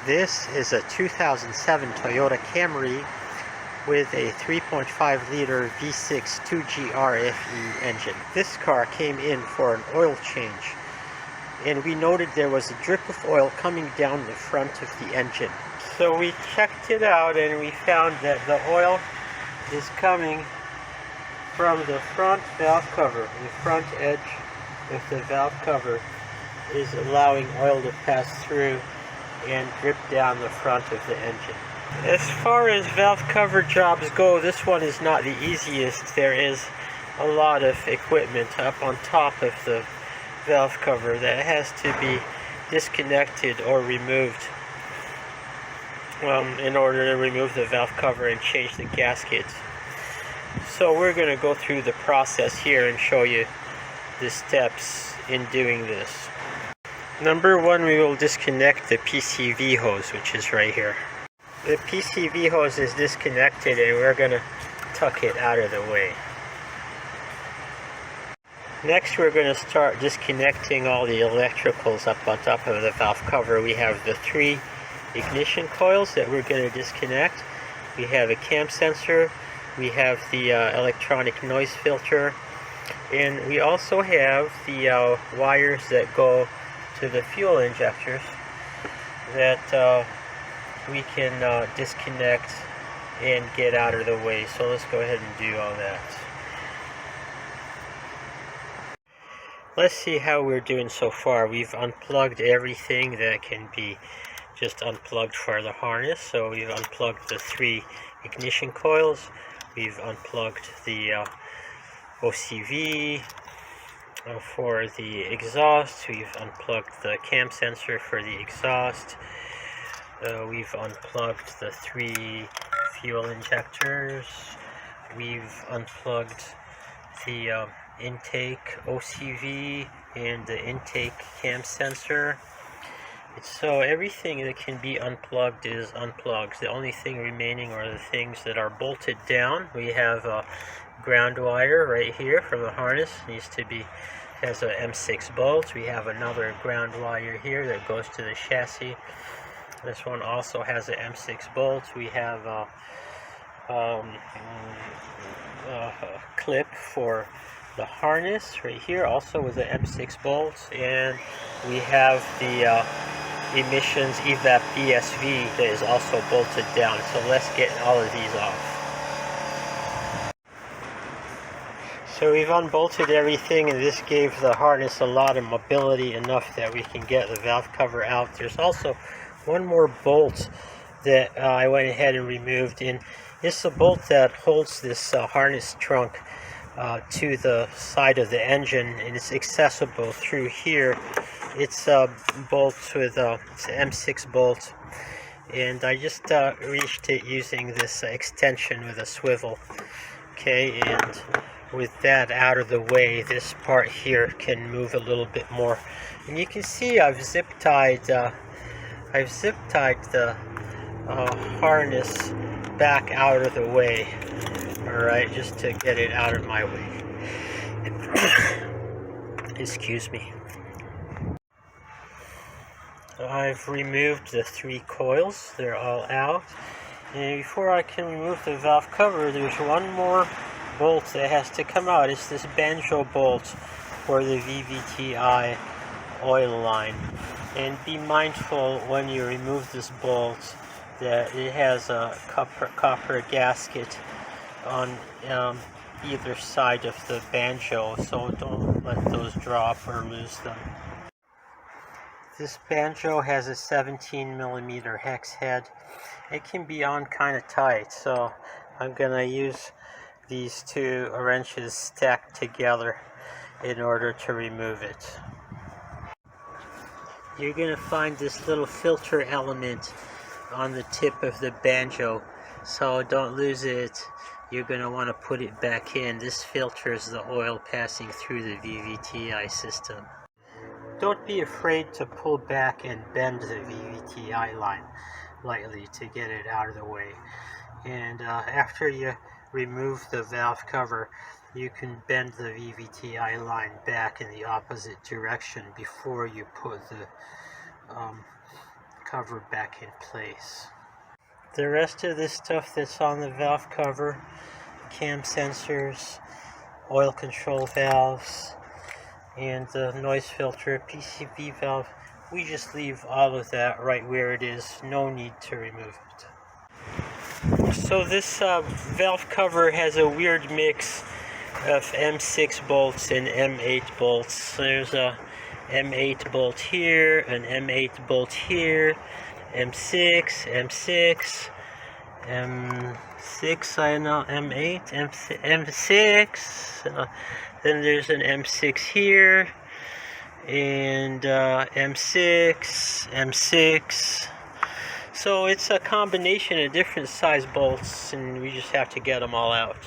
This is a 2007 Toyota Camry with a 3.5-liter V6 2GR-FE engine. This car came in for an oil change, and we noted there was a drip of oil coming down the front of the engine. So we checked it out and we found that the oil is coming from the front valve cover. The front edge of the valve cover is allowing oil to pass through and drip down the front of the engine. As far as valve cover jobs go, this one is not the easiest. There is a lot of equipment up on top of the valve cover that has to be disconnected or removed in order to remove the valve cover and change the gasket. So we're going to go through the process here and show you the steps in doing this. Number one, we will disconnect the Pcv hose, which is right here. The Pcv hose is disconnected and we're going to tuck it out of the way. Next, we're going to start disconnecting all the electricals up on top of the valve cover. We have the 3 ignition coils that we're going to disconnect. We have a cam sensor. We have the electronic noise filter. And we also have the wires that go to the fuel injectors that we can disconnect and get out of the way. So let's go ahead and do all that. Let's see how we're doing so far. We've unplugged everything that can be just unplugged for the harness. So we've unplugged the 3 ignition coils. We've unplugged the OCV for the exhaust. We've unplugged the cam sensor for the exhaust. We've unplugged the 3 fuel injectors. We've unplugged the intake OCV and the intake cam sensor. So everything that can be unplugged is unplugged. The only thing remaining are the things that are bolted down. We have a ground wire right here from the harness. Has a M6 bolt. We have another ground wire here that goes to the chassis. This one also has an M6 bolt. We have a clip for the harness right here, also with the M6 bolts, and we have the emissions Vvti that is also bolted down. So let's get all of these off. So we've unbolted everything, and this gave the harness a lot of mobility, enough that we can get the valve cover out. There's also one more bolt that I went ahead and removed, and it's a bolt that holds this harness trunk to the side of the engine, and it's accessible through here. It's a bolt with it's an M6 bolt, and I just reached it using this extension with a swivel. Okay, and with that out of the way, this part here can move a little bit more. And you can see I've zip tied the harness back out of the way. Alright, just to get it out of my way. Excuse me. So I've removed the 3 coils. They're all out. And before I can remove the valve cover, there's one more bolt that has to come out. It's this Banjo bolt for the Vvti oil line. And be mindful when you remove this bolt that it has a copper gasket on either side of the Banjo, so don't let those drop or lose them. This Banjo has a 17mm hex head. It can be on kind of tight, so I'm gonna use these 2 wrenches stacked together in order to remove it. You're gonna find this little filter element on the tip of the Banjo, so don't lose it. You're going to want to put it back in. This filters the oil passing through the Vvti system. Don't be afraid to pull back and bend the Vvti line lightly to get it out of the way. And after you remove the valve cover, you can bend the Vvti line back in the opposite direction before you put the cover back in place. The rest of this stuff that's on the valve cover, cam sensors, oil control valves, and the noise filter, PCV valve, we just leave all of that right where it is. No need to remove it. So this valve cover has a weird mix of M6 bolts and M8 bolts. There's a M8 bolt here, an M8 bolt here, M6, M6, M6, I know, M8, M6, then there's an M6 here, and M6, M6. So it's a combination of different size bolts, and we just have to get them all out.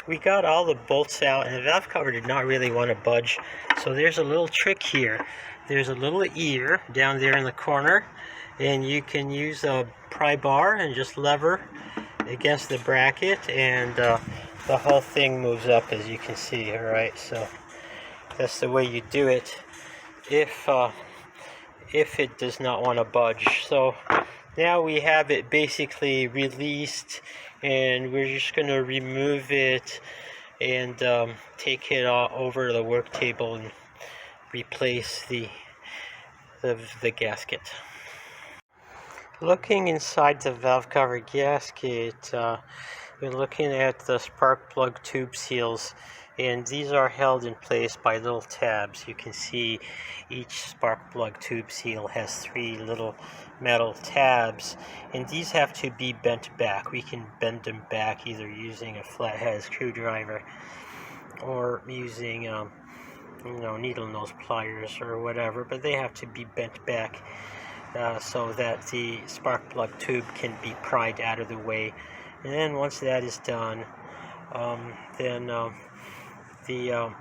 We got all the bolts out, and the valve cover did not really want to budge. So there's a little trick here. There's a little ear down there in the corner, and you can use a pry bar and just lever against the bracket, and the whole thing moves up, as you can see. All right, so that's the way you do it if it does not want to budge. So now we have it basically released, and we're just going to remove it and take it over to the work table and replace the gasket. Looking inside the valve cover gasket, we're looking at the spark plug tube seals, and these are held in place by little tabs. You can see each spark plug tube seal has 3 little metal tabs, and these have to be bent back. We can bend them back either using a flathead screwdriver or using needle nose pliers or whatever, but they have to be bent back so that the spark plug tube can be pried out of the way. And then once that is done, then the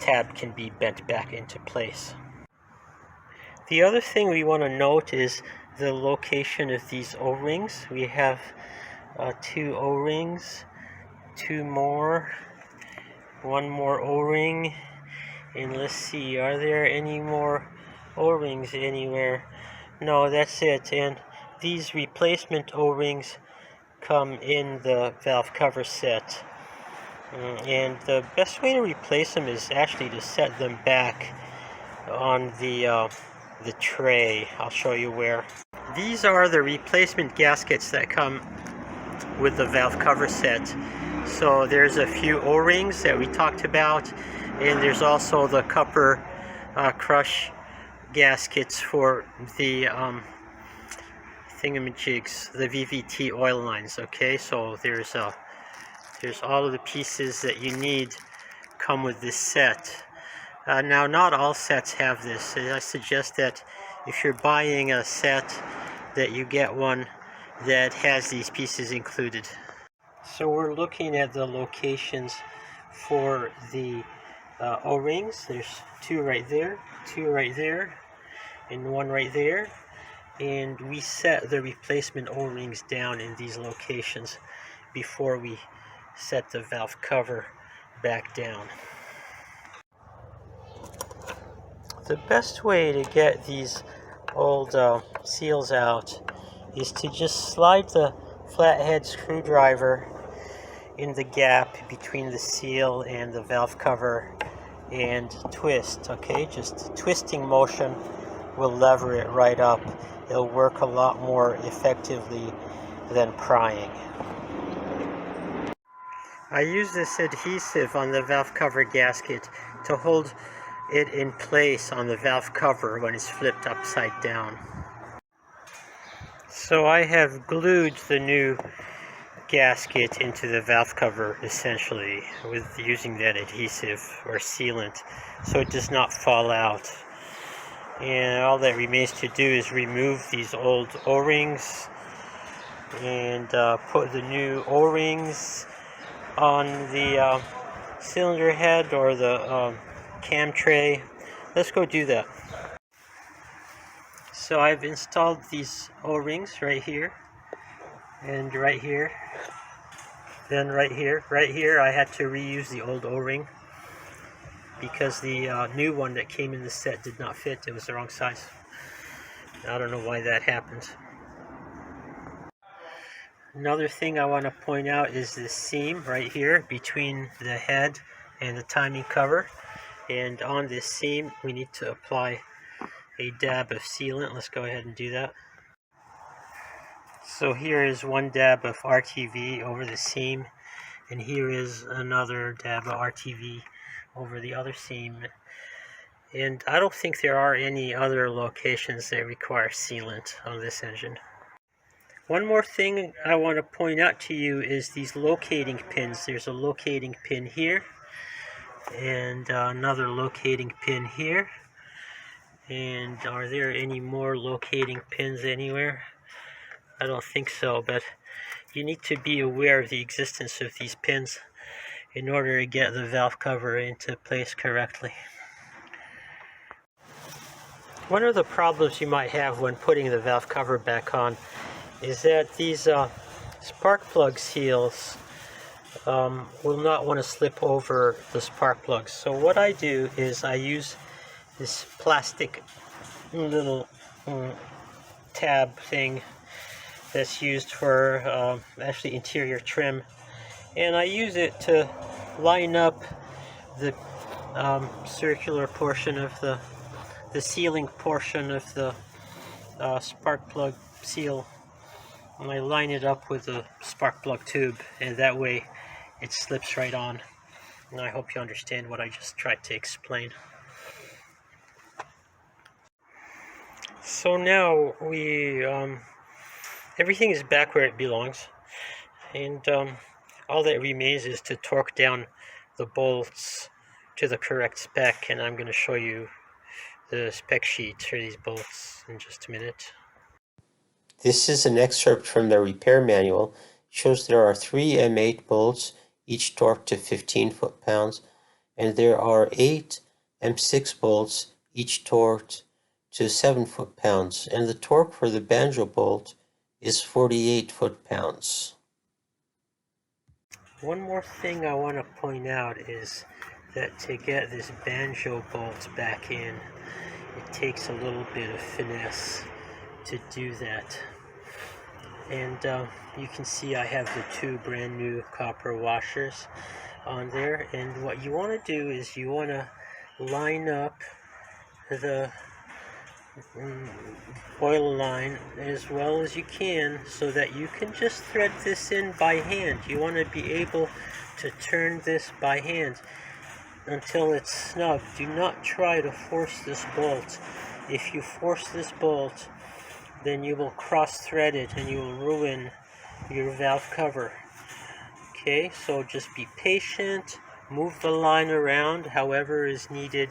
tab can be bent back into place. The other thing we want to note is the location of these O-rings. We have 2 O-rings, 2 more, 1 more O-ring, and let's see, are there any more O-rings anywhere? No, that's it. And these replacement O-rings come in the valve cover set. And the best way to replace them is actually to set them back on the tray. I'll show you where. These are the replacement gaskets that come with the valve cover set. So there's a few O-rings that we talked about, and there's also the copper crush gaskets for the thingamajigs, the Vvti oil lines. Okay, so there's all of the pieces that you need come with this set. Now, not all sets have this. I suggest that if you're buying a set, that you get one that has these pieces included. So we're looking at the locations for the O-rings. There's 2 right there, 2 right there, and 1 right there. And we set the replacement O-rings down in these locations before we set the valve cover back down. The best way to get these old seals out is to just slide the flathead screwdriver in the gap between the seal and the valve cover and twist. Okay, just twisting motion will lever it right up. It'll work a lot more effectively than prying. I use this adhesive on the valve cover gasket to hold it in place on the valve cover when it's flipped upside down. So I have glued the new gasket into the valve cover essentially with using that adhesive or sealant so it does not fall out. And all that remains to do is remove these old O-rings and put the new O-rings on the cylinder head or the cam tray. Let's go do that. So I've installed these O-rings right here and right here, then right here. Right here I had to reuse the old O-ring. because the new one that came in the set did not fit. It was the wrong size. I don't know why that happened. Another thing I want to point out is this seam right here between the head and the timing cover. And on this seam, we need to apply a dab of sealant. Let's go ahead and do that. So here is one dab of RTV over the seam, and here is another dab of RTV over the other seam. And I don't think there are any other locations that require sealant on this engine. One more thing I want to point out to you is these locating pins. There's a locating pin here, and another locating pin here. And are there any more locating pins anywhere? I don't think so, but you need to be aware of the existence of these pins in order to get the valve cover into place correctly. One of the problems you might have when putting the valve cover back on is that these spark plug seals will not want to slip over the spark plugs. So what I do is I use this plastic little tab thing that's used for actually interior trim, and I use it to line up the circular portion of the sealing portion of the spark plug seal, and I line it up with the spark plug tube, and that way it slips right on. And I hope you understand what I just tried to explain. So now we everything is back where it belongs, and all that remains is to torque down the bolts to the correct spec, and I'm going to show you the spec sheet for these bolts in just a minute. This is an excerpt from the repair manual. It shows there are 3 M8 bolts, each torqued to 15 foot-pounds, and there are 8 M6 bolts, each torqued to 7 foot-pounds, and the torque for the Banjo bolt is 48 foot-pounds. One more thing I want to point out is that to get this Banjo bolt back in, it takes a little bit of finesse to do that. And you can see I have the 2 brand new copper washers on there, and what you want to do is you want to line up the oil line as well as you can so that you can just thread this in by hand. You want to be able to turn this by hand until it's snug. Do not try to force this bolt. If you force this bolt, then you will cross thread it and you will ruin your valve cover. Okay, so just be patient, move the line around however is needed,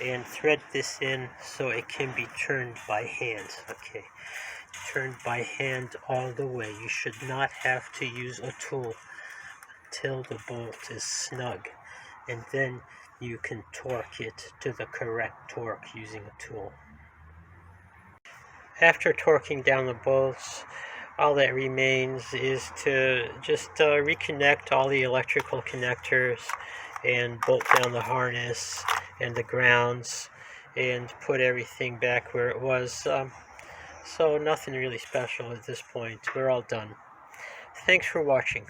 and thread this in so it can be turned by hand. Okay, turned by hand all the way. You should not have to use a tool until the bolt is snug, and then you can torque it to the correct torque using a tool. After torquing down the bolts, all that remains is to just reconnect all the electrical connectors and bolt down the harness and the grounds and put everything back where it was. So nothing really special at this point. We're all done. Thanks for watching.